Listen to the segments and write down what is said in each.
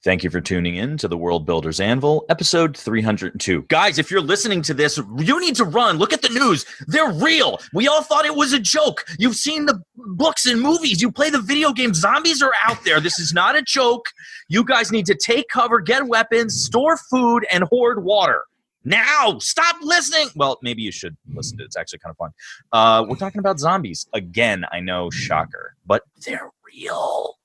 Thank you for tuning in to the World Builder's Anvil, episode 302. Guys, if you're listening to this, you need to run. Look at the news. They're real. We all thought it was a joke. You've seen the books and movies. You play the video game. Zombies are out there. This is not a joke. You guys need to take cover, get weapons, store food, and hoard water. Now, stop listening. Well, maybe you should listen to it. It's actually kind of fun. We're talking about zombies. Again, I know, shocker, but they're real.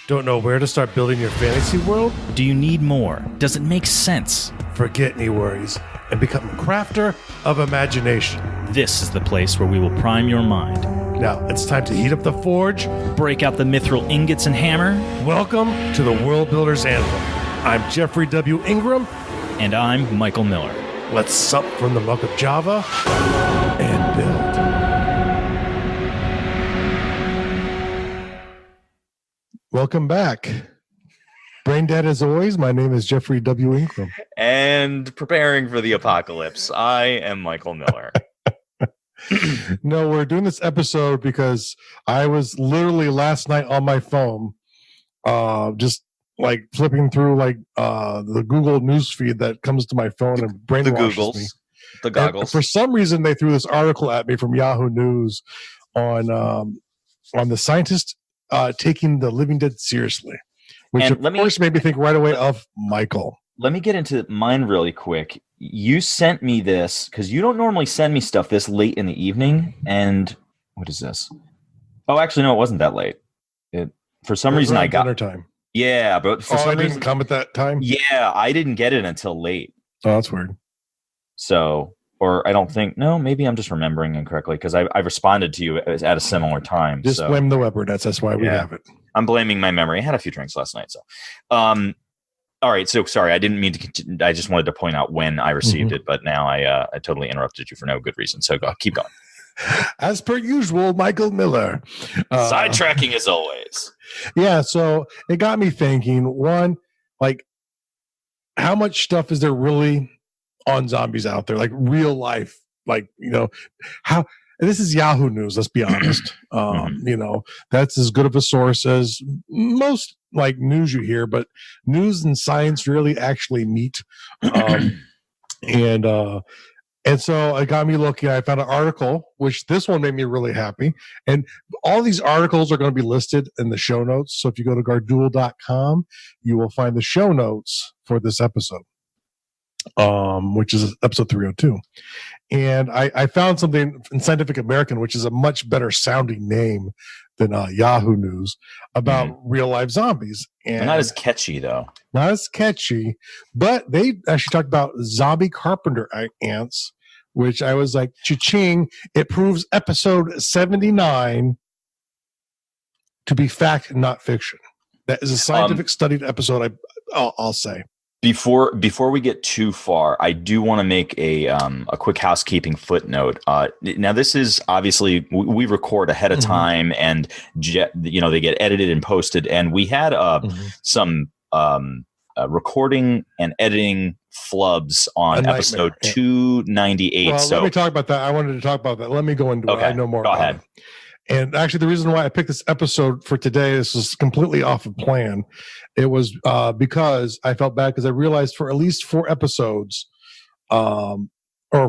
Don't know where to start building your fantasy world? Do you need more? Does it make sense? Forget any worries and become a crafter of imagination. This is the place where we will prime your mind. Now, it's time to heat up the forge, break out the mithril ingots and hammer. Welcome to the World Builder's Anvil. I'm Jeffrey W. Ingram. And I'm Michael Miller. Let's sup from the muck of Java and build. Welcome back. Brain dead as always. My name is Jeffrey W. Ingram. And preparing for the apocalypse, I am Michael Miller. No, we're doing this episode because I was literally last night on my phone, just like flipping through like the Google news feed that comes to my phone and brainwashes me. The goggles. And for some reason, they threw this article at me from Yahoo News on the scientist taking the living dead seriously, which course made me think right away of Michael. Let me get into mine really quick. You sent me this because you don't normally send me stuff this late in the evening. And what is this? Oh, actually, no, it wasn't that late. For some reason, I got dinner time. Yeah, but for some reason, didn't come at that time. Yeah, I didn't get it until late. Oh, that's weird. So, or I don't think. No, maybe I'm just remembering incorrectly because I responded to you at a similar time. Just blame the Weber. That's why we have it. I'm blaming my memory. I had a few drinks last night, so. All right, so sorry, I didn't mean to continue. I just wanted to point out when I received it, but now I totally interrupted you for no good reason. So keep going. As per usual, Michael Miller. Sidetracking as always. Yeah, so it got me thinking, one, like, how much stuff is there really on zombies out there? Like, real life, like, how... And this is Yahoo News, let's be honest. That's as good of a source as most like news you hear, but news and science really actually meet. And so it got me looking. I found an article, which this one made me really happy. And all these articles are going to be listed in the show notes. So if you go to garduel.com, you will find the show notes for this episode, which is episode 302. And I found something in Scientific American, which is a much better sounding name than Yahoo News, about real life zombies. And not as catchy, though. Not as catchy, but they actually talked about zombie Carpenter ants, which I was like, cha-ching, it proves episode 79 to be fact, not fiction. That is a scientific studied episode, I'll say. Before we get too far, I do want to make a quick housekeeping footnote. Now, this is obviously we record ahead of time, and they get edited and posted. And we had some recording and editing flubs on episode 298. Well, let me talk about that. I wanted to talk about that. Let me go into it. I know more. Go ahead. And actually, the reason why I picked this episode for today, this is completely off of plan. It was because I felt bad because I realized for at least 4 episodes, or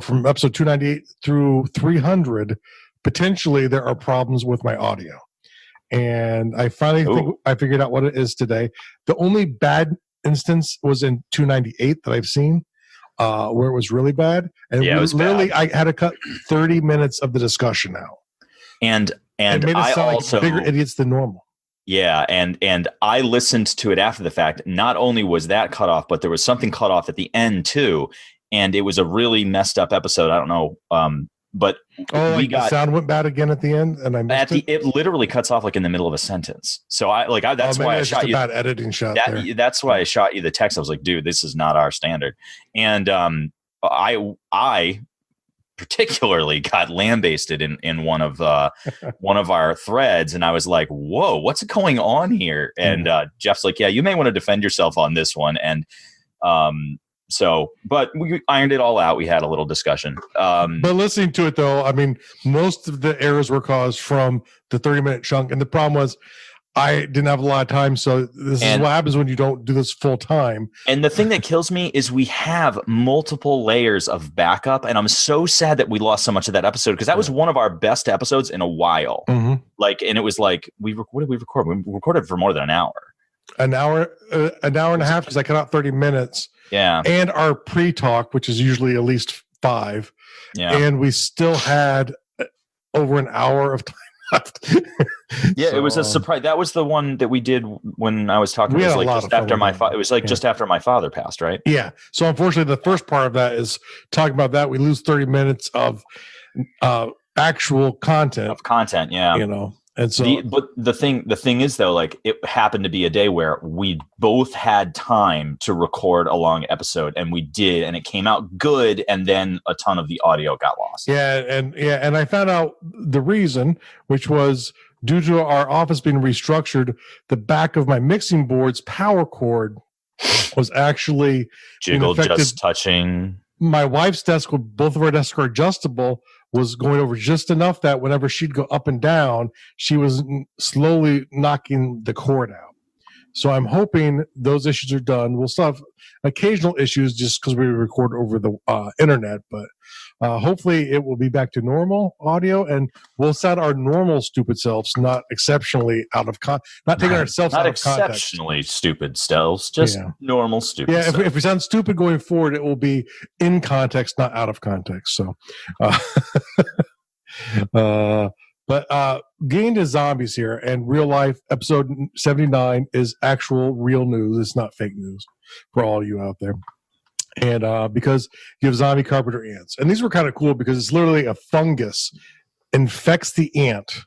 from episode 298 through 300, potentially there are problems with my audio. And I finally think I figured out what it is today. The only bad instance was in 298 that I've seen, where it was really bad. And it was literally, bad. I had to cut 30 minutes of the discussion out. And it made us sound like bigger idiots than normal. Yeah, and I listened to it after the fact. Not only was that cut off, but there was something cut off at the end too, and it was a really messed up episode. I don't know, but the sound went bad again at the end, and I missed it. It literally cuts off like in the middle of a sentence. So that's why I shot you. Bad editing shot. That's why I shot you the text. I was like, dude, this is not our standard, and I particularly got lambasted in one of our threads, and I was like, whoa, what's going on here? And Jeff's like, yeah, you may want to defend yourself on this one. And but we ironed it all out. We had a little discussion. But listening to it though, I mean, most of the errors were caused from the 30-minute chunk, and the problem was I didn't have a lot of time, so this is what happens when you don't do this full time. And the thing that kills me is we have multiple layers of backup, and I'm so sad that we lost so much of that episode because that was one of our best episodes in a while. Mm-hmm. Like, and it was like what did we record? We recorded for more than an hour. An hour and a half because I cut out 30 minutes. Yeah, and our pre-talk, which is usually at least 5. Yeah, and we still had over an hour of time left. Yeah, so, it was a surprise. That was the one that we did when I was talking. It was like just after my father. It was like just after my father passed, right? Yeah. So unfortunately, the first part of that is talking about that. We lose 30 minutes of actual content. Yeah. You know, and so. But the thing is though, like it happened to be a day where we both had time to record a long episode, and we did, and it came out good, and then a ton of the audio got lost. Yeah, and I found out the reason, which was due to our office being restructured. The back of my mixing board's power cord was actually jiggled, just touching. My wife's desk, both of our desks are adjustable, was going over just enough that whenever she'd go up and down, she was slowly knocking the cord out. So I'm hoping those issues are done. We'll still have occasional issues just because we record over the internet, but hopefully it will be back to normal audio, and we'll sound our normal stupid selves, not exceptionally out of not taking ourselves out of context. Not exceptionally stupid selves, just normal stupid. Yeah, if we sound stupid going forward, it will be in context, not out of context. So, but getting to zombies here and real life, episode 79 is actual real news. It's not fake news for all you out there. And because you have zombie carpenter ants. And these were kind of cool because it's literally a fungus infects the ant,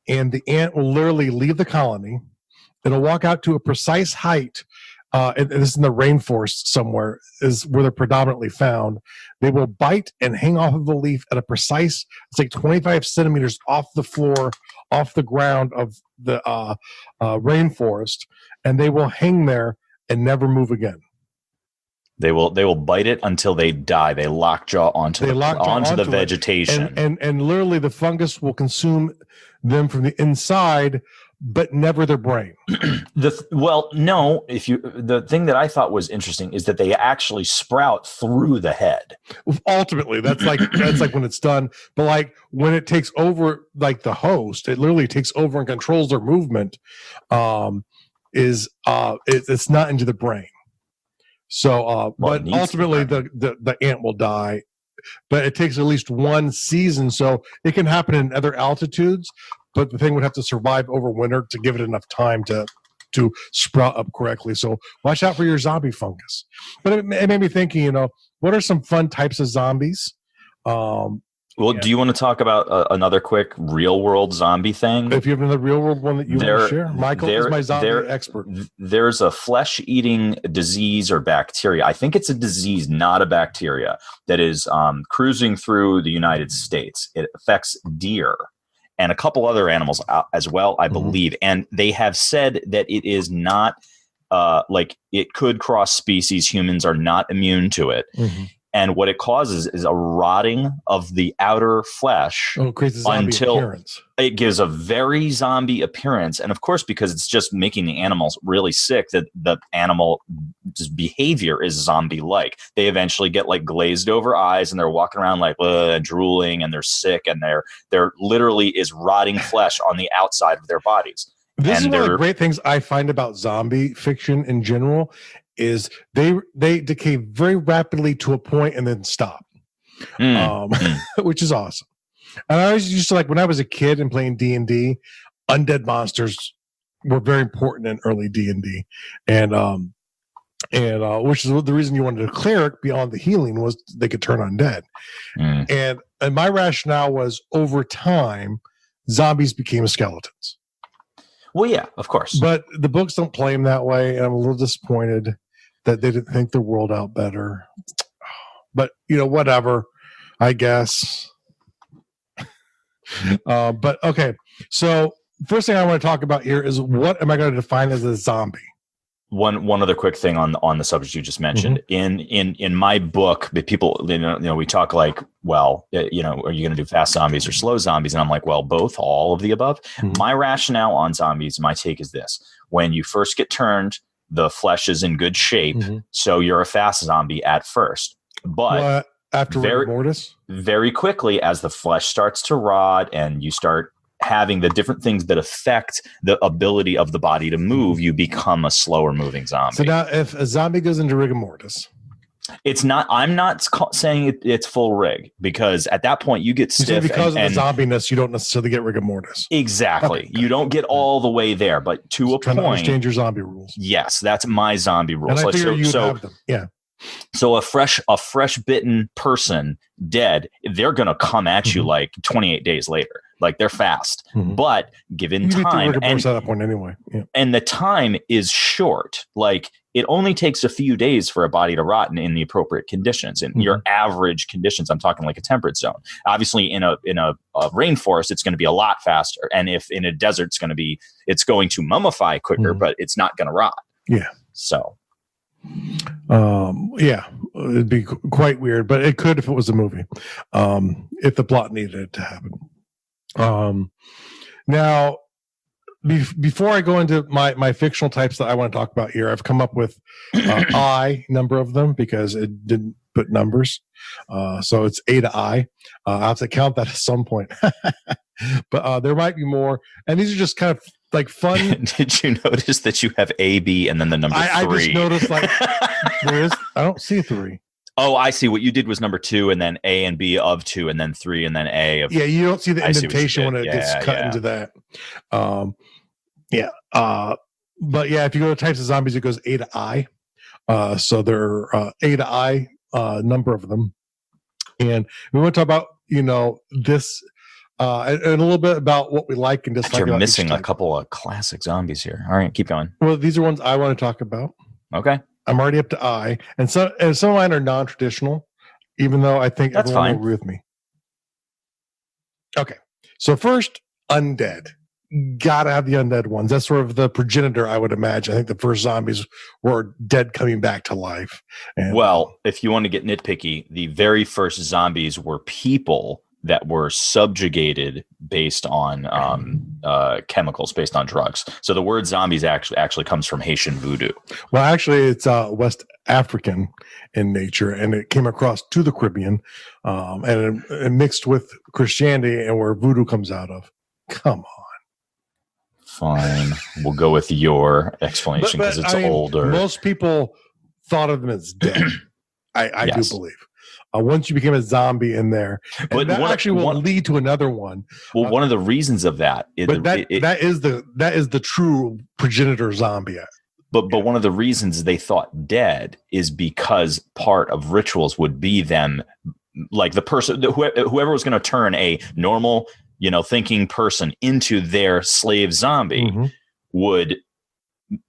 and the ant will literally leave the colony. It'll walk out to a precise height. And this is in the rainforest somewhere is where they're predominantly found. They will bite and hang off of a leaf at a precise, it's like 25 centimeters off the floor, off the ground of the rainforest, and they will hang there and never move again. They will bite it until they die. They lockjaw onto the vegetation, and literally the fungus will consume them from the inside, but never their brain. The thing that I thought was interesting is that they actually sprout through the head. Ultimately, that's like when it's done. But like when it takes over, like the host, it literally takes over and controls their movement. It's not into the brain. So, but ultimately the ant will die, but it takes at least one season. So it can happen in other altitudes, but the thing would have to survive over winter to give it enough time to sprout up correctly. So watch out for your zombie fungus. But it made me thinking, what are some fun types of zombies? Do you want to talk about another quick real world zombie thing? If you have another real world one that you want to share, Michael is my zombie expert. There's a flesh eating disease or bacteria. I think it's a disease, not a bacteria, that is cruising through the United States. It affects deer and a couple other animals as well, I believe. And they have said that it is not like it could cross species. Humans are not immune to it. Mm-hmm. And what it causes is a rotting of the outer flesh until it gives a very zombie appearance. And of course, because it's just making the animals really sick, that the animal behavior is zombie-like. They eventually get like glazed over eyes, and they're walking around like drooling, and they're sick, and they're literally is rotting flesh on the outside of their bodies. This is one of the great things I find about zombie fiction in general. Is they decay very rapidly to a point and then stop, which is awesome. And I always used to like when I was a kid and playing D&D, undead monsters were very important in early D&D, and which is the reason you wanted a cleric beyond the healing was they could turn undead. And my rationale was over time, zombies became skeletons. Well, yeah, of course, but the books don't play them that way, and I'm a little disappointed that they didn't think the world out better. But, whatever, I guess. But, okay. So, first thing I want to talk about here is what am I going to define as a zombie? One other quick thing on the subject you just mentioned. In my book, people, we talk like, well, are you going to do fast zombies or slow zombies? And I'm like, well, both, all of the above. My rationale on zombies, my take is this: when you first get turned, the flesh is in good shape, so you're a fast zombie at first. But after rigor mortis, very quickly, as the flesh starts to rot and you start having the different things that affect the ability of the body to move, you become a slower moving zombie. So now if a zombie goes into rigor mortis, I'm not saying it's full rig, because at that point you get stiff. Because of the zombiness, you don't necessarily get rigor mortis. Exactly. Okay. You don't get all the way there, but to a point. Understand your zombie rules. Yes, that's my zombie rules. And I figure you'd have them. Yeah. So a fresh bitten person dead, they're going to come at you like 28 days later. Like, they're fast, but given time, and at that point anyway, and the time is short. Like, it only takes a few days for a body to rot in the appropriate conditions. In your average conditions, I'm talking like a temperate zone. Obviously, in a rainforest, it's going to be a lot faster, and if in a desert, it's going to mummify quicker, but it's not going to rot. Yeah. So. It'd be quite weird, but it could if it was a movie, if the plot needed it to happen. Now, before I go into my fictional types that I want to talk about here, I've come up with number of them because it didn't put numbers. So it's A to I. I'll have to count that at some point. But there might be more. And these are just kind of like fun. Did you notice that you have A, B, and then the number 3? I just noticed I don't see 3. Oh, I see. What you did was number 2, and then A and B of 2, and then 3, and then A of. Yeah, you don't see the indentation when it gets cut into that. But yeah, if you go to types of zombies, it goes A to I. So there are A to I number of them, and we want to talk about this. And a little bit about what we like and dislike. You're missing a couple of classic zombies here. All right, keep going. Well, these are ones I want to talk about. Okay. I'm already up to I, and some of mine are non-traditional, even though I think that's everyone fine. will agree with me. Okay, so first, Undead. Gotta have the Undead ones. That's sort of the progenitor, I would imagine. I think the first zombies were dead coming back to life. And, well, if you want to get nitpicky, the very first zombies were people that were subjugated based on chemicals, based on drugs. So the word zombies actually comes from Haitian voodoo. Well, actually, it's West African in nature, and it came across to the Caribbean, and it mixed with Christianity, and where voodoo comes out of. Come on. Fine. We'll go with your explanation because it's older. Most people thought of them as dead. I yes. do believe. Once you became a zombie in there, but that actually will lead to another one. Well, one of the reasons of that is that is the true progenitor zombie. But one of the reasons they thought dead is because part of rituals would be them, like the person, whoever was going to turn a normal, thinking person into their slave zombie would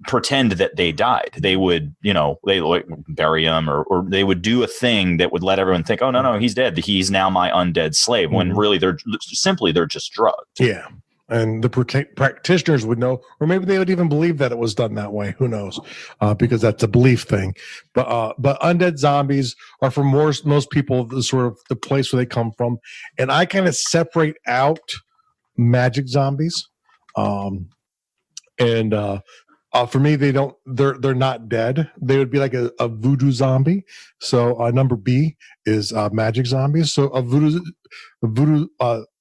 pretend that they died. They would, they like bury him or they would do a thing that would let everyone think, oh, no, he's dead. He's now my undead slave. When really they're just drugged. Yeah. And the practitioners would know, or maybe they would even believe that it was done that way. Who knows? Because that's a belief thing. But undead zombies are for most people the sort of the place where they come from. And I kind of separate out magic zombies. For me, they're not dead. They would be like a voodoo zombie. So number B is magic zombies. So a voodoo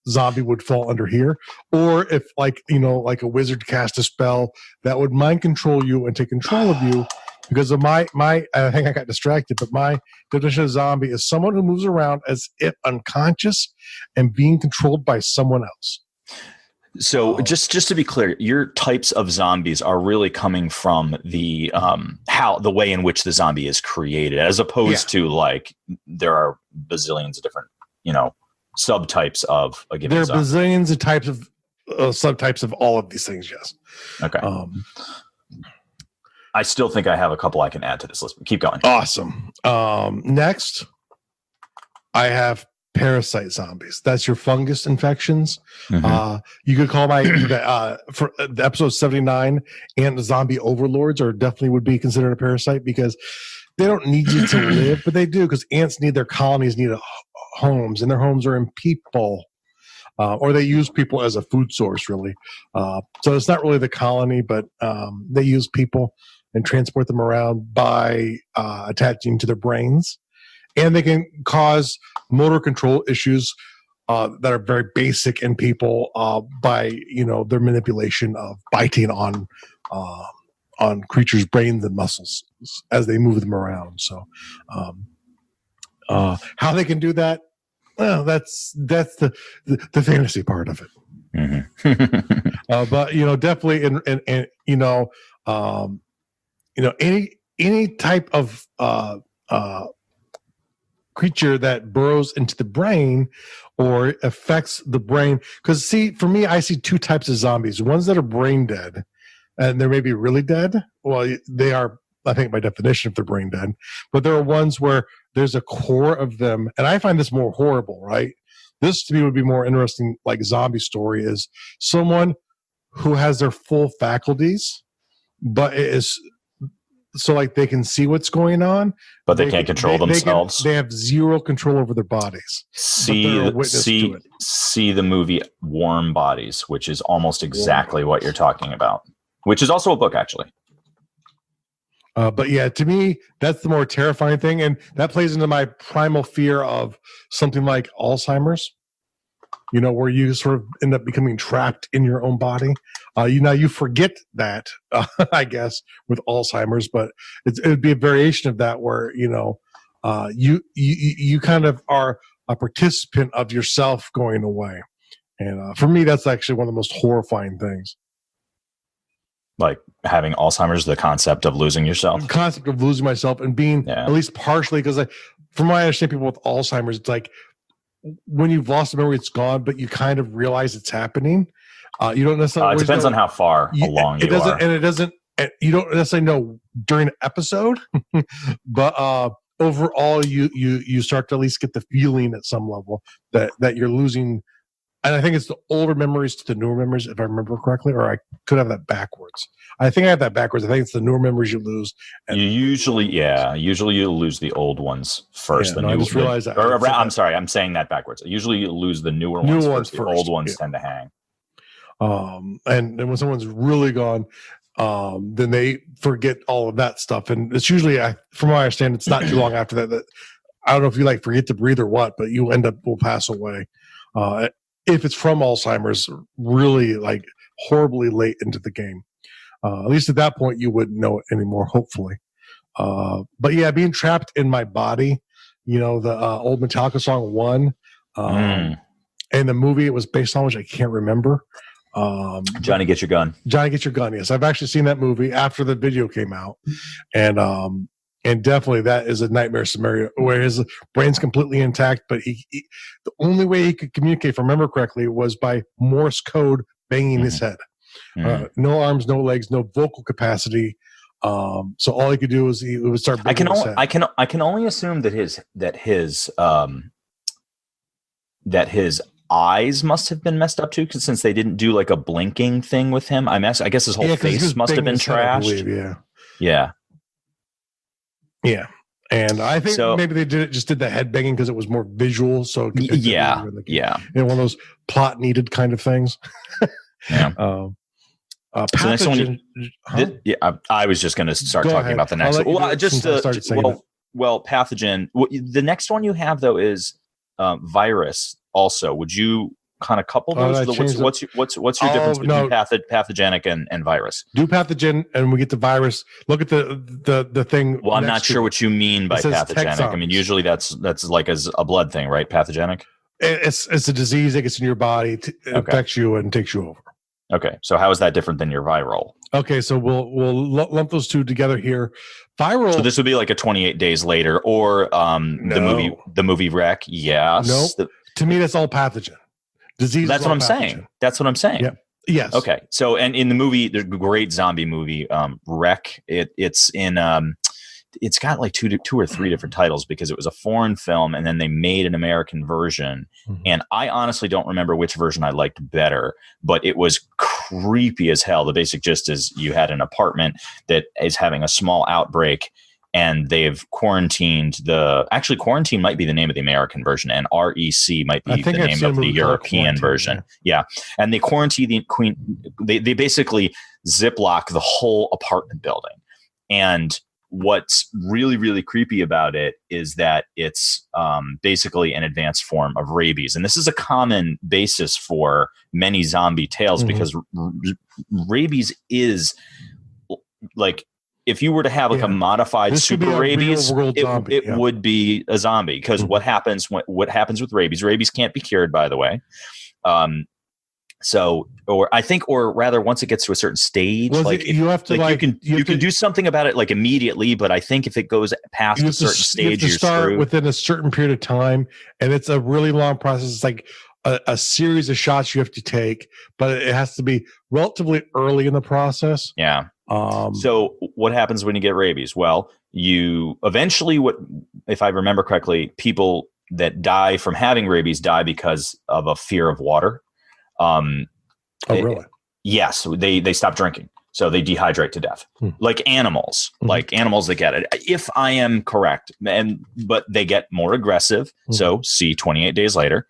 zombie would fall under here. Or if like a wizard cast a spell that would mind control you and take control of you, because of my I think I got distracted, but my definition of zombie is someone who moves around as if unconscious and being controlled by someone else. So just to be clear, your types of zombies are really coming from the the way in which the zombie is created, as opposed to like there are bazillions of different subtypes of a given zombie. There are bazillions of types of subtypes of all of these things. Yes. Okay. I still think I have a couple I can add to this list. Keep going. Awesome. Next, I have parasite zombies. That's your fungus infections. Mhm. You could call for the episode 79 and the zombie overlords are definitely would be considered a parasite because they don't need you to live, but they do because ants need their colonies, need homes, and their homes are in people. Or they use people as a food source, really. So it's not really the colony, but they use people and transport them around by attaching to their brains. And they can cause motor control issues that are very basic in people by their manipulation of biting on creatures' brains and muscles as they move them around. So how they can do that, well, that's the fantasy part of it. Mhm. But definitely any type of creature that burrows into the brain or affects the brain. Because see, for me, I see two types of zombies: ones that are brain dead, and they're maybe really dead. Well, they are, I think, by definition, if they're brain dead. But there are ones where there's a core of them, and I find this more horrible. Right? This to me would be more interesting. Like zombie story is someone who has their full faculties, but it is. So, like, they can see what's going on, but they can't control themselves. They have zero control over their bodies. See the movie Warm Bodies, which is almost exactly what you're talking about, which is also a book, actually. But yeah, to me, that's the more terrifying thing, and that plays into my primal fear of something like Alzheimer's. Where you sort of end up becoming trapped in your own body. You forget that, I guess, with Alzheimer's, but it would be a variation of that where, you kind of are a participant of yourself going away. And for me, that's actually one of the most horrifying things. Like having Alzheimer's, the concept of losing yourself. The concept of losing myself and being at least partially, because from what I understand, people with Alzheimer's, it's like, when you've lost the memory, it's gone, but you kind of realize it's happening. You don't necessarily. It depends on how far along you are. And it doesn't. You don't necessarily know during an episode, but overall, you start to at least get the feeling at some level that you're losing. And I think it's the older memories to the newer memories, if I remember correctly, or I could have that backwards. I think I have that backwards. I think it's the newer memories you lose. You usually you lose the old ones first. I just realized that. I'm sorry, I'm saying that backwards. Usually you lose the newer ones first. The old ones tend to hang. And when someone's really gone, then they forget all of that stuff. And it's usually, from what I understand, it's not too long after that. I don't know if you forget to breathe or what, but you will pass away. If it's from Alzheimer's, really horribly late into the game. At least at that point, you wouldn't know it anymore, hopefully. But yeah, being trapped in my body, the old Metallica song One, and the movie it was based on, which I can't remember. Johnny Get Your Gun. Johnny Get Your Gun, yes. I've actually seen that movie after the video came out. And definitely that is a nightmare scenario where his brain's completely intact, but he the only way he could communicate, if I remember correctly, was by Morse code banging his head. No arms, no legs, no vocal capacity. So all he could do was he would start banging his head. I can only assume that his eyes must have been messed up too, because since they didn't do a blinking thing with him, I guess his whole face must have been trashed. Yeah. And I think maybe they just did the head banging because it was more visual. So one of those plot needed kind of things. Yeah. So next one, I was just going to start talking about the next one. Well, Pathogen. The next one you have though is virus. Also, would you kind of couple those? What's your difference between pathogenic and virus? Do pathogen, and we get the virus. Look at the thing. Well, I'm not sure what you mean by pathogenic. I mean, usually that's like as a blood thing, right? Pathogenic. It's a disease that gets in your body, affects you, and takes you over. Okay, so how is that different than your viral? Okay, so we'll lump those two together here. Viral. So this would be like a 28 days later, or the movie Wreck. Yes. No. To me, that's all pathogen. Disease. That's what I'm saying. That's what I'm saying. Yeah. Yes. Okay. So, and in the movie, the great zombie movie, Wreck. It's in it's got like two or three different titles because it was a foreign film and then they made an American version. And I honestly don't remember which version I liked better, but it was creepy as hell. The basic gist is you had an apartment that is having a small outbreak, and they've quarantined actually quarantine might be the name of the American version, and REC might be the name of the European version. Yeah. And they quarantine they basically ziplock the whole apartment building. And what's really, really creepy about it is that it's basically an advanced form of rabies. And this is a common basis for many zombie tales because rabies is like, if you were to have like a modified super rabies, it would be a zombie. Because what happens with rabies can't be cured, by the way. Or rather, once it gets to a certain stage, you can do something about it like immediately. But I think if it goes past a certain stage, you start screwed within a certain period of time, and it's a really long process. It's like a series of shots you have to take, but it has to be relatively early in the process. Yeah. So what happens when you get rabies? Well, you eventually, if I remember correctly, people that die from having rabies die because of a fear of water. Really? Yes. They stop drinking. So they dehydrate to death, like animals that get it. If I am correct, but they get more aggressive. So see 28 days later,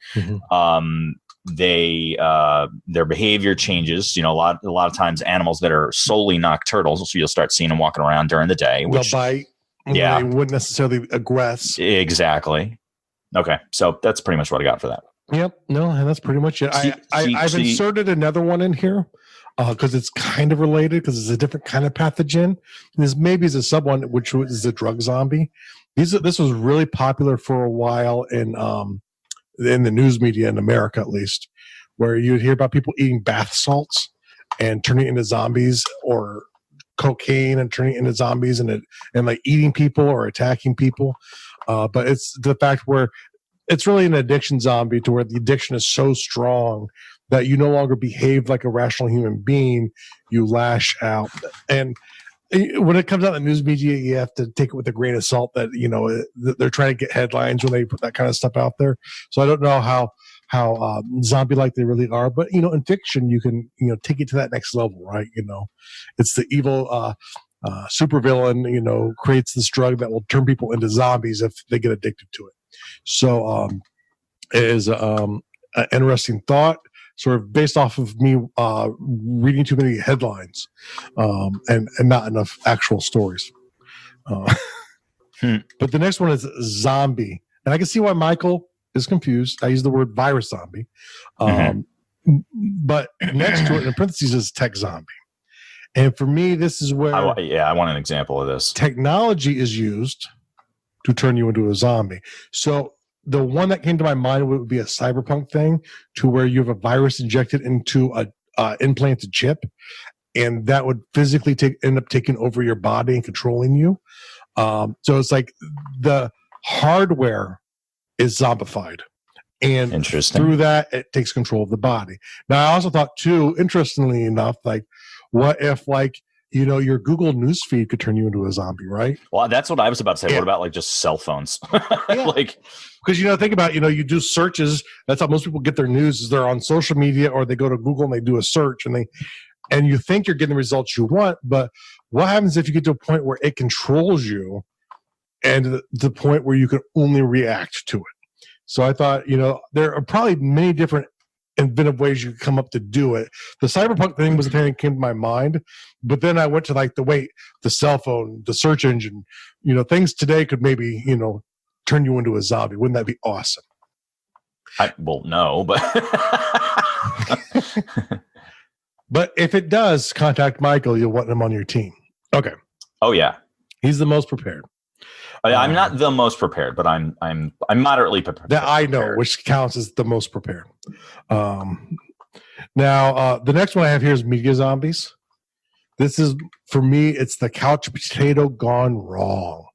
their behavior changes. A lot of times animals that are solely nocturnal, so you'll start seeing them walking around during the day. They'll bite. They wouldn't necessarily aggress. Exactly. Okay, so that's pretty much what I got for that. Yep. No, and that's pretty much it. I've inserted another one in here because it's kind of related because it's a different kind of pathogen. This maybe is a sub one, which is a drug zombie. This was really popular for a while in the news media in America, at least, where you'd hear about people eating bath salts and turning into zombies, or cocaine and turning into zombies, and like eating people or attacking people. But it's the fact where it's really an addiction zombie, to where the addiction is so strong that you no longer behave like a rational human being. You lash out. And when it comes out in the news media, you have to take it with a grain of salt that, they're trying to get headlines when they put that kind of stuff out there. So I don't know how zombie-like they really are. But, in fiction, you can, take it to that next level, right? It's the evil supervillain, creates this drug that will turn people into zombies if they get addicted to it. So it is an interesting thought, sort of based off of me reading too many headlines and not enough actual stories. But the next one is zombie. And I can see why Michael is confused. I use the word virus zombie. But next to it in parentheses is tech zombie. And for me, this is where I want an example of this. Technology is used to turn you into a zombie. So the one that came to my mind would be a cyberpunk thing, to where you have a virus injected into a implanted chip, and that would physically end up taking over your body and controlling you. So it's like the hardware is zombified, and through that, it takes control of the body. Now, I also thought too, interestingly enough, like, what if your Google News feed could turn you into a zombie, right? Well, that's what I was about to say. Yeah. What about just cell phones? Because think about you do searches. That's how most people get their news. Is they're on social media, or they go to Google and they do a search, and you think you're getting the results you want. But what happens if you get to a point where it controls you, and to the point where you can only react to it? So I thought, there are probably many different inventive ways you could come up to do it. The cyberpunk thing was the thing that came to my mind, but then I went to the cell phone, the search engine, things today could maybe, turn you into a zombie. Wouldn't that be awesome? No, but but if it does, contact Michael. You'll want him on your team. Okay. Oh yeah, he's the most prepared. I'm not the most prepared, but I'm moderately prepared. That I know, which counts as the most prepared. Now, the next one I have here is media zombies. This is, for me, it's the couch potato gone wrong.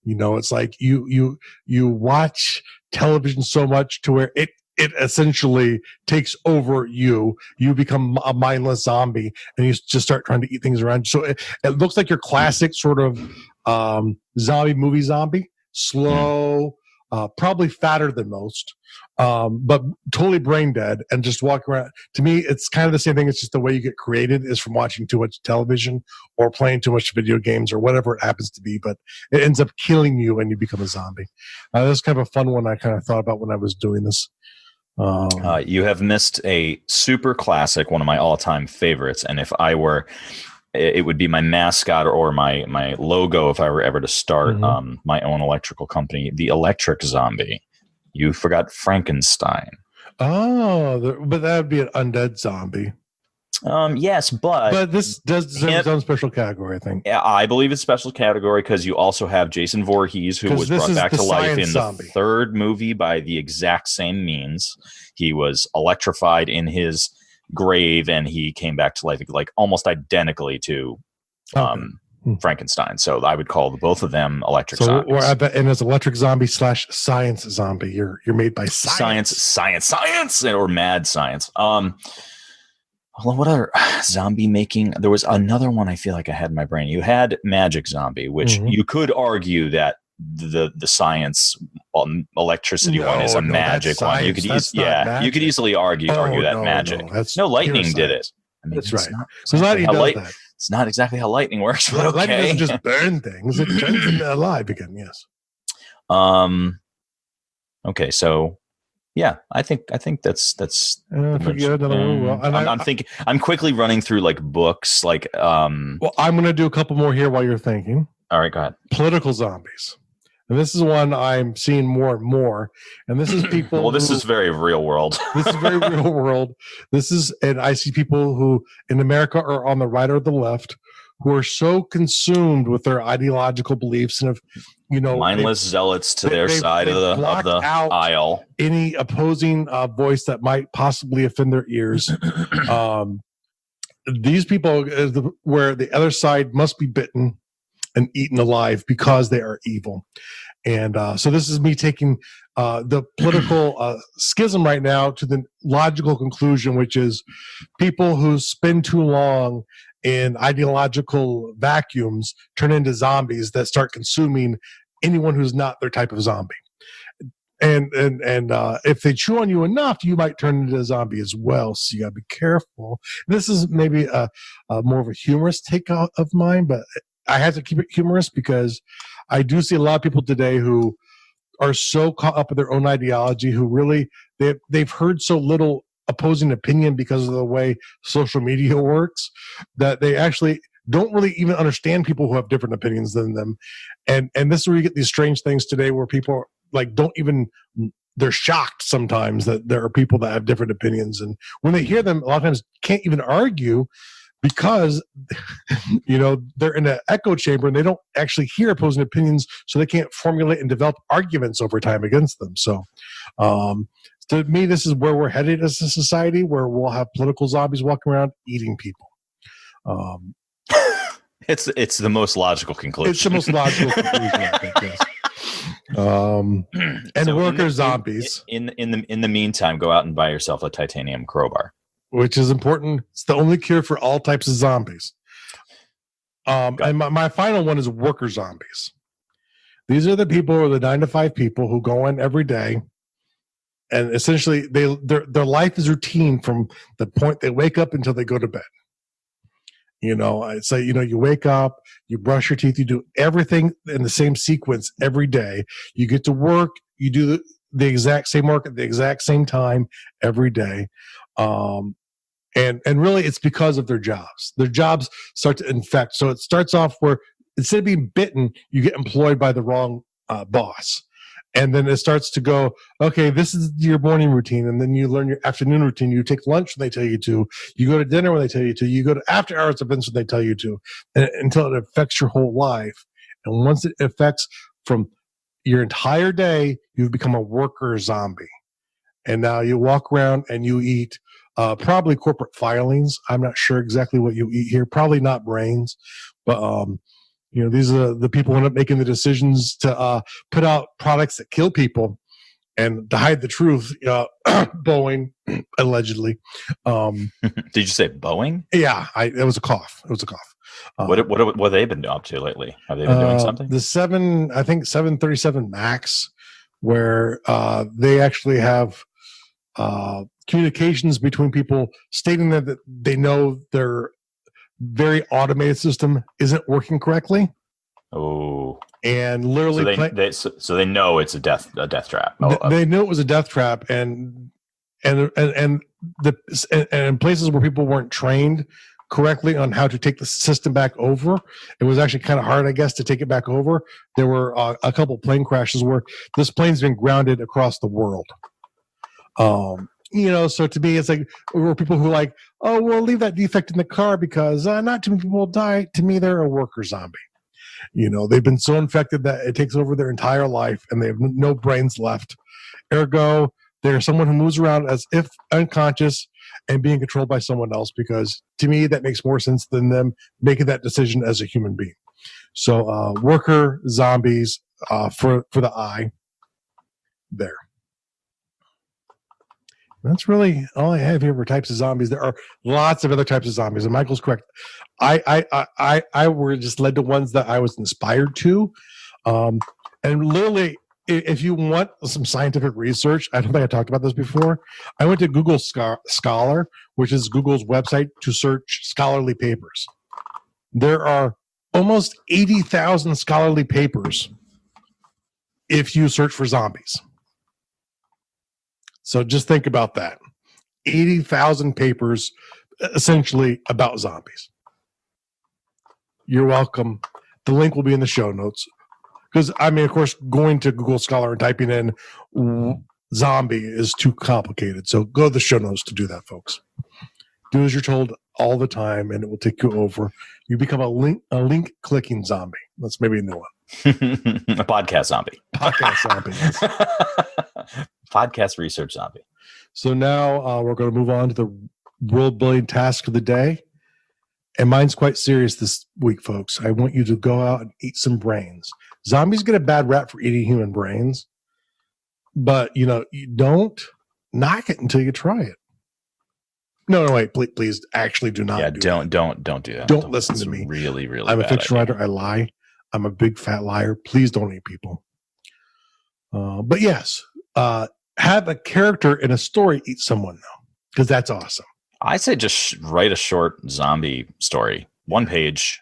It's like you watch television so much to where it essentially takes over you. You become a mindless zombie, and you just start trying to eat things around you. So it looks like your classic sort of Zombie, slow, probably fatter than most, but totally brain dead and just walking around. To me, it's kind of the same thing. It's just the way you get created is from watching too much television or playing too much video games or whatever it happens to be, but it ends up killing you and you become a zombie. That's kind of a fun one I kind of thought about when I was doing this. You have missed a super classic, one of my all-time favorites, and if I were, it would be my mascot or my logo if I were ever to start my own electrical company, the Electric Zombie. You forgot Frankenstein. Oh, but that would be an undead zombie. Yes, but this does deserve its own special category, I think. Yeah, I believe it's special category because you also have Jason Voorhees, who was brought back to life in the third movie by the exact same means. He was electrified in his grave, and he came back to life like almost identically to Frankenstein. So I would call both of them electric zombies. We're at the end as electric zombie / science zombie. You're made by science, or mad science. What other zombie making? There was another one I feel like I had in my brain. You had Magic Zombie, which you could argue that the science electricity one is a magic one. You could you could easily argue that magic. No, lightning did it. I mean, that's right. So lightning does that. It's not exactly how lightning works, but okay. Lightning doesn't just burn things; it turns them alive again. Yes. Okay, so. Yeah, I think that's. I'm quickly running through like books, like. Well, I'm going to do a couple more here while you're thinking. All right, go ahead. Political zombies, and this is one I'm seeing more and more. And this is people. Well, this is very real world. This is very real world. And I see people who in America are on the right or the left, who are so consumed with their ideological beliefs and have. Mindless zealots to their side of the aisle. Any opposing voice that might possibly offend their ears. These people, where the other side must be bitten and eaten alive because they are evil. And so this is me taking the political schism right now to the logical conclusion, which is people who spend too long in ideological vacuums turn into zombies that start consuming anyone who's not their type of zombie. And if they chew on you enough, you might turn into a zombie as well. So you got to be careful. This is maybe a more of a humorous take of mine, but I have to keep it humorous because I do see a lot of people today who are so caught up in their own ideology, who really they've heard so little opposing opinion because of the way social media works that they actually don't really even understand people who have different opinions than them. And this is where you get these strange things today where people like they're shocked sometimes that there are people that have different opinions. And when they hear them, a lot of times can't even argue because, they're in an echo chamber and they don't actually hear opposing opinions. So they can't formulate and develop arguments over time against them. So, to me, this is where we're headed as a society, where we'll have political zombies walking around eating people. It's the most logical conclusion. It's the most logical conclusion, I think. Yes. And so worker zombies. In the meantime, go out and buy yourself a titanium crowbar, which is important. It's the only cure for all types of zombies. And my final one is worker zombies. These are the people, or the 9-to-5 people, who go in every day. And essentially, their life is routine from the point they wake up until they go to bed. I'd say, you wake up, you brush your teeth, you do everything in the same sequence every day. You get to work, you do the exact same work at the exact same time every day. And really, it's because of their jobs. Their jobs start to infect. So it starts off where instead of being bitten, you get employed by the wrong boss. And then it starts to go, okay, this is your morning routine. And then you learn your afternoon routine. You take lunch when they tell you to. You go to dinner when they tell you to. You go to after hours events when they tell you to, until it affects your whole life. And once it affects from your entire day, you've become a worker zombie. And now you walk around and you eat probably corporate filings. I'm not sure exactly what you eat here. Probably not brains. But these are the people who end up making the decisions to put out products that kill people, and to hide the truth. Boeing, allegedly. Did you say Boeing? Yeah, it was a cough. What have they been up to lately? Have they been doing something? The 737 Max, where they actually have communications between people stating that they know their very automated system isn't working correctly. Oh, and literally, so they know it's a death trap. They knew it was a death trap, and in places where people weren't trained correctly on how to take the system back over, it was actually kind of hard, I guess, to take it back over. There were a couple plane crashes where this plane's been grounded across the world. So to me, it's like, there were people who are like, oh, we'll leave that defect in the car because not too many people will die. To me, they're a worker zombie. They've been so infected that it takes over their entire life and they have no brains left. Ergo, they're someone who moves around as if unconscious and being controlled by someone else, because to me, that makes more sense than them making that decision as a human being. So worker zombies for the eye there. That's really all I have here for types of zombies. There are lots of other types of zombies, and Michael's correct. I were just led to ones that I was inspired to, and literally, if you want some scientific research, I don't think I talked about this before. I went to Google Scholar, which is Google's website to search scholarly papers. There are almost 80,000 scholarly papers if you search for zombies. So just think about that. 80,000 papers essentially about zombies. You're welcome. The link will be in the show notes. Because, of course, going to Google Scholar and typing in zombie is too complicated. So go to the show notes to do that, folks. Do as you're told all the time, and it will take you over. You become a link clicking zombie. That's maybe a new one. A podcast zombie. Podcast zombie. Yes. Podcast research zombie. So now we're going to move on to the world building task of the day. And mine's quite serious this week, folks. I want you to go out and eat some brains. Zombies get a bad rap for eating human brains, but you don't knock it until you try it. No, wait, please actually do not. Yeah, don't do that. Don't listen to me. Really, really. I'm a fiction writer. I lie. I'm a big fat liar. Please don't eat people. But yes, have a character in a story eat someone though, because that's awesome. I say just write a short zombie story, 1 page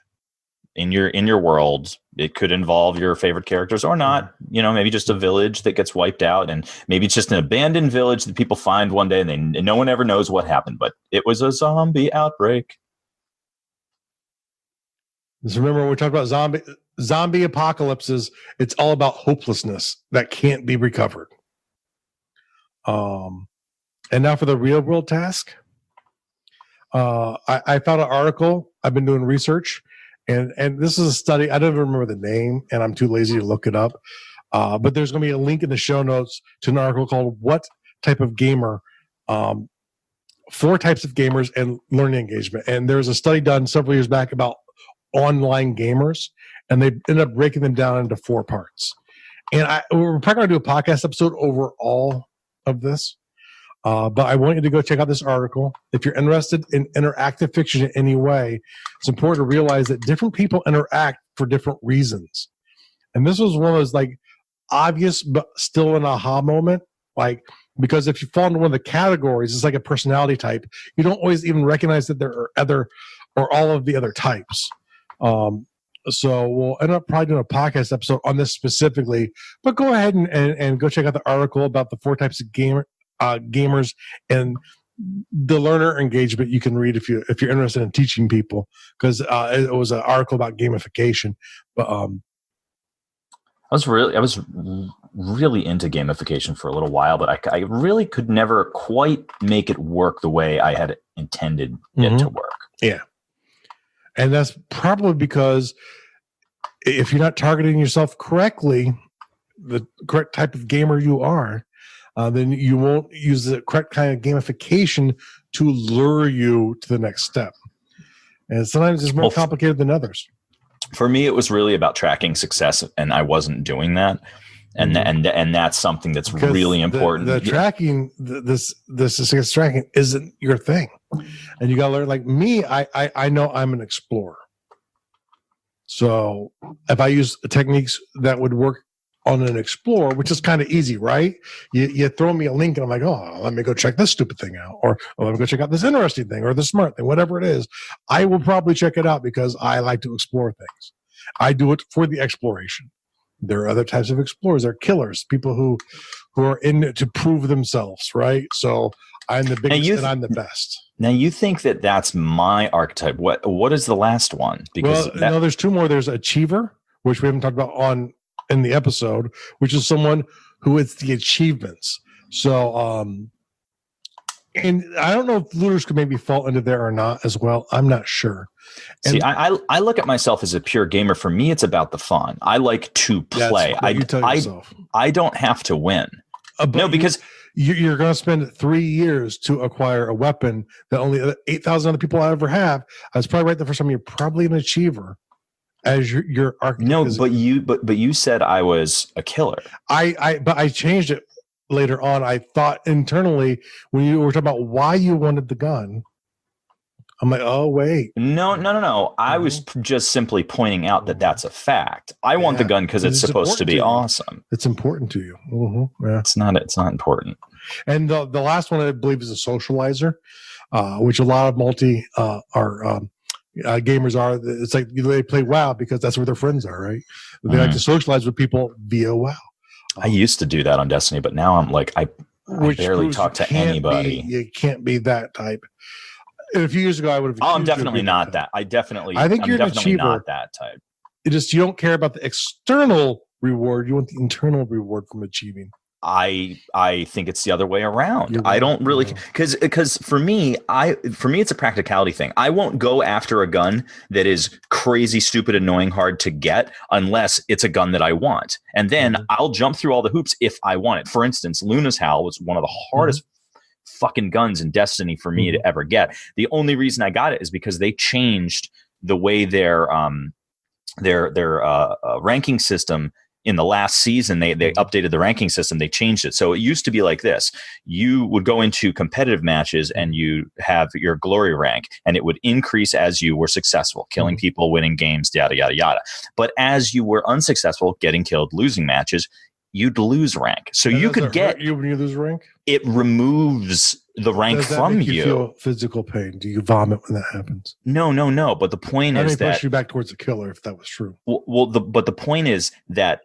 in your world. It could involve your favorite characters or not. Maybe just a village that gets wiped out, and maybe it's just an abandoned village that people find one day and no one ever knows what happened, but it was a zombie outbreak. Just remember, when we talk about zombie apocalypses, it's all about hopelessness that can't be recovered. And now for the real world task. I found an article. I've been doing research, and this is a study. I don't even remember the name, and I'm too lazy to look it up. But there's going to be a link in the show notes to an article called "What Type of Gamer?" 4 types of gamers and learning engagement. And there was a study done several years back about online gamers, and they ended up breaking them down into 4 parts. And we're probably going to do a podcast episode over all of this. But I want you to go check out this article. If you're interested in interactive fiction in any way, it's important to realize that different people interact for different reasons. And this was one of those obvious but still an aha moment. Because if you fall into one of the categories, it's like a personality type. You don't always even recognize that there are other or all of the other types. So we'll end up probably doing a podcast episode on this specifically. But go ahead and go check out the article about the 4 types of gamers and the learner engagement you can read if you're interested in teaching people, because it was an article about gamification. But I was really into gamification for a little while, but I really could never quite make it work the way I had intended it to work. Yeah. And that's probably because if you're not targeting yourself correctly, the correct type of gamer you are, then you won't use the correct kind of gamification to lure you to the next step. And sometimes it's more complicated than others. For me, it was really about tracking success, and I wasn't doing that. And that's something that's really important. The tracking, this success tracking isn't your thing. And you got to learn, like me, I know I'm an explorer. So if I use techniques that would work on an Explorer, which is kind of easy, right? You throw me a link and I'm like, oh, let me go check this stupid thing out, or let me go check out this interesting thing or the smart thing, whatever it is. I will probably check it out because I like to explore things. I do it for the exploration. There are other types of explorers. They're killers, people who are in it to prove themselves, right? So I'm the biggest and I'm the best. Now you think that that's my archetype. What is the last one? Because no, there's two more. There's Achiever, which we haven't talked about in the episode, which is someone who is the achievements. So, and I don't know if looters could maybe fall into there or not as well. I'm not sure. And see, I look at myself as a pure gamer. For me, it's about the fun. I like to play. I don't have to win. No, because you're going to spend 3 years to acquire a weapon that only 8,000 other people ever have. I was probably right the first time. You're probably an achiever. As your archetype. No, but you said I was a killer. But I changed it later on. I thought internally when you were talking about why you wanted the gun. I'm like, oh wait. No. I was just simply pointing out that that's a fact. I want the gun because it's supposed to be awesome. It's important to you. Mm-hmm. Yeah. It's not important. And the last one I believe is a socializer, which a lot of multi gamers are. It's like they play WoW because that's where their friends are, right? They like to socialize with people via WoW. I used to do that on Destiny, but now I'm like, I barely talk to anybody. You can't be that type. And a few years ago, I would have. Oh, I'm definitely not that. I think you're definitely not that type. You don't care about the external reward. You want the internal reward from achieving. I think it's the other way around. I don't really because for me it's a practicality thing. I won't go after a gun that is crazy, stupid, annoying, hard to get unless it's a gun that I want, and then I'll jump through all the hoops if I want it. For instance, Luna's Howl was one of the hardest fucking guns in Destiny for me to ever get. The only reason I got it is because they changed the way their ranking system. In the last season, they updated the ranking system. They changed it. So it used to be like this. You would go into competitive matches and you have your glory rank, and it would increase as you were successful, killing people, winning games, yada, yada, yada. But as you were unsuccessful, getting killed, losing matches, you'd lose rank. So you could get... you when you lose rank? It removes the rank from you. You feel physical pain? Do you vomit when that happens? No. But the point is that... push you back towards the killer if that was true. But the point is that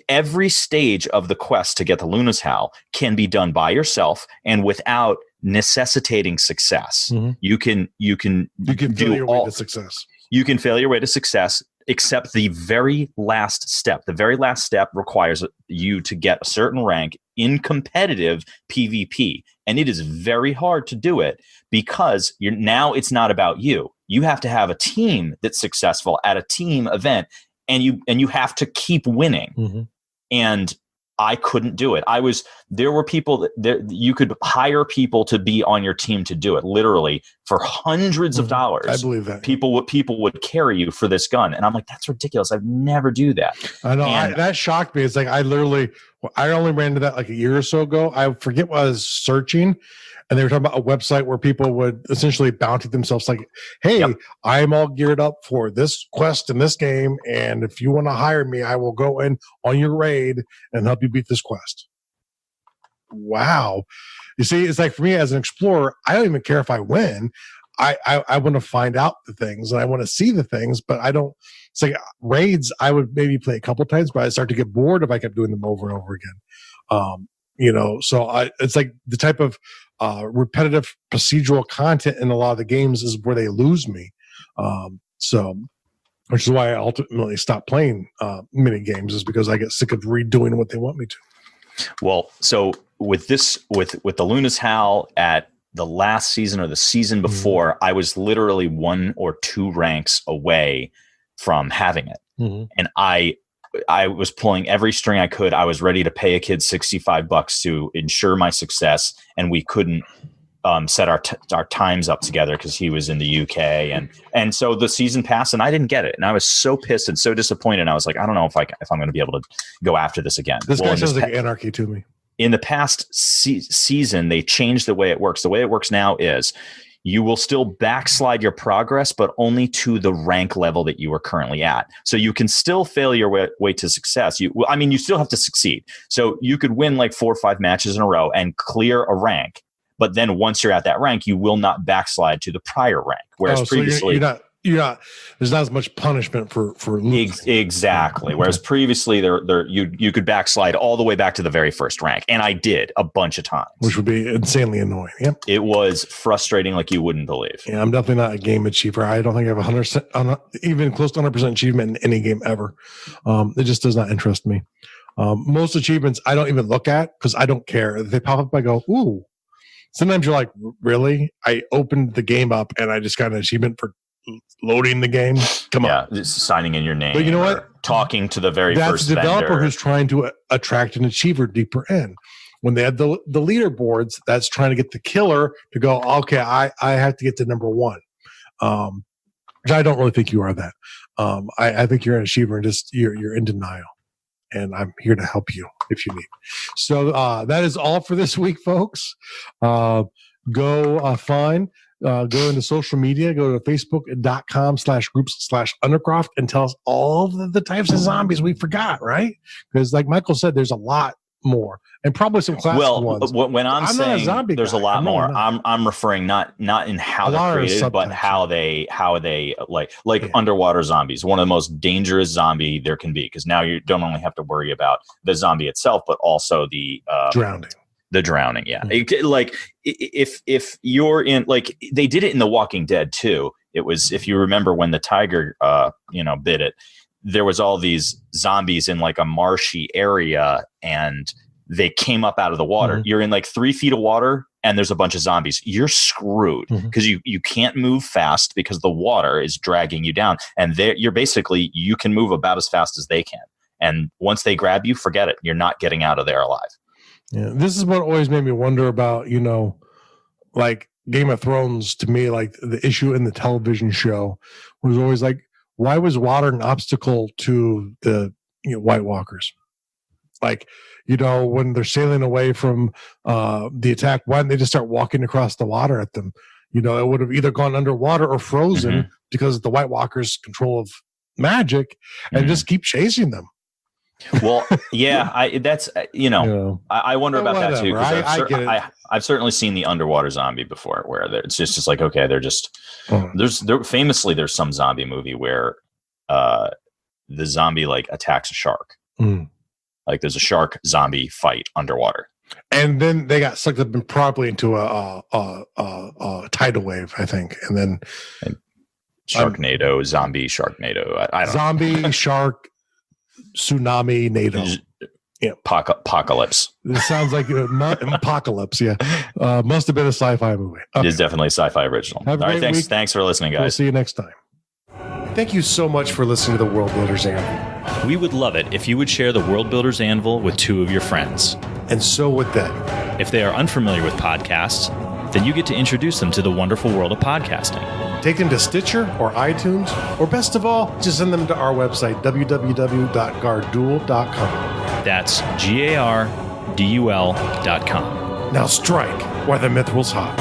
every stage of the quest to get the Luna's Howl can be done by yourself and without necessitating success. You can fail your way to success. You can fail your way to success, except the very last step. The very last step requires you to get a certain rank in competitive PvP, and it is very hard to do it because it's not about you. You have to have a team that's successful at a team event. And you have to keep winning. And I couldn't do it. There were people that you could hire people to be on your team to do it, literally for hundreds of dollars. I believe that people would carry you for this gun, and I'm like, that's ridiculous. I'd never do that. I know that shocked me. It's like I only ran into that like a year or so ago. I forget what I was searching. And they were talking about a website where people would essentially bounty themselves like, hey, I'm all geared up for this quest in this game. And if you want to hire me, I will go in on your raid and help you beat this quest. Wow. You see, it's like for me as an explorer, I don't even care if I win. I want to find out the things and I want to see the things, but I don't. It's like raids, I would maybe play a couple times, but I start to get bored if I kept doing them over and over again. So it's like the type of repetitive procedural content in a lot of the games is where they lose me. Which is why I ultimately stopped playing mini games, is because I get sick of redoing what they want me to. Well, so with the Luna's Howl at the last season or the season before, I was literally 1 or 2 ranks away from having it. And I was pulling every string I could. I was ready to pay a kid $65 to ensure my success, and we couldn't set our times up together because he was in the UK, and so the season passed and I didn't get it, and I was so pissed and so disappointed. I was like, I don't know if I'm going to be able to go after this again. This guy sounds like anarchy to me. In the past season, they changed the way it works. The way it works now is you will still backslide your progress, but only to the rank level that you are currently at. So you can still fail your way to success. You still have to succeed. So you could win like 4 or 5 matches in a row and clear a rank. But then once you're at that rank, you will not backslide to the prior rank. Whereas previously, you're not. There's not as much punishment for losing. Exactly. Whereas previously, you could backslide all the way back to the very first rank, and I did a bunch of times, which would be insanely annoying. Yep. It was frustrating, like you wouldn't believe. Yeah, I'm definitely not a game achiever. I don't think I have 100%, even close to 100% achievement in any game ever. It just does not interest me. Most achievements I don't even look at because I don't care. If they pop up, I go, ooh. Sometimes you're like, really? I opened the game up and I just got an achievement for loading the game. Come on, just signing in your name. But you know what? Talking to the very first vendor. That's the developer who's trying to attract an achiever deeper in. When they have the leaderboards, that's trying to get the killer to go, okay, I have to get to number 1. Which I don't really think you are that. I think you're an achiever and just you're in denial. And I'm here to help you if you need. So that is all for this week, folks. Go into social media, go to facebook.com/groups/Undercroft and tell us all the types of zombies we forgot, right? Because like Michael said, there's a lot more and probably some classic ones. When I'm saying there's a lot more, I'm referring not in how they're created, but how they like underwater zombies. One of the most dangerous zombie there can be, because now you don't only have to worry about the zombie itself, but also the drowning. The drowning, yeah. Like if you're in, like they did it in The Walking Dead too. It was, if you remember when the tiger bit it, there was all these zombies in like a marshy area and they came up out of the water. You're in like 3 feet of water and there's a bunch of zombies. You're screwed because you can't move fast because the water is dragging you down. And you can move about as fast as they can. And once they grab you, forget it. You're not getting out of there alive. Yeah, this is what always made me wonder about, like Game of Thrones. To me, like the issue in the television show was always like, why was water an obstacle to the White Walkers? Like, when they're sailing away from the attack, why didn't they just start walking across the water at them? It would have either gone underwater or frozen because of the White Walkers' control of magic, and just keep chasing them. Well, yeah, I wonder about that too. I've certainly seen the underwater zombie before, where it's just like, okay, they're just famously there's some zombie movie where the zombie like attacks a shark. Like there's a shark zombie fight underwater, and then they got sucked up probably into a tidal wave, I think, and then Sharknado, zombie Sharknado. I don't zombie know. Shark. Tsunami NATO. Yeah, apocalypse. This sounds like apocalypse. Yeah, must have been a sci-fi movie. Okay. It is definitely a sci-fi original. All right, thanks for listening, guys. We'll see you next time. Thank you so much for listening to the World Builders Anvil. We would love it if you would share the World Builders Anvil with 2 of your friends. And so would they. If they are unfamiliar with podcasts, then you get to introduce them to the wonderful world of podcasting. Take them to Stitcher or iTunes, or best of all, just send them to our website, www.garduel.com. That's GARDUL.com. Now strike while the mithril's hot.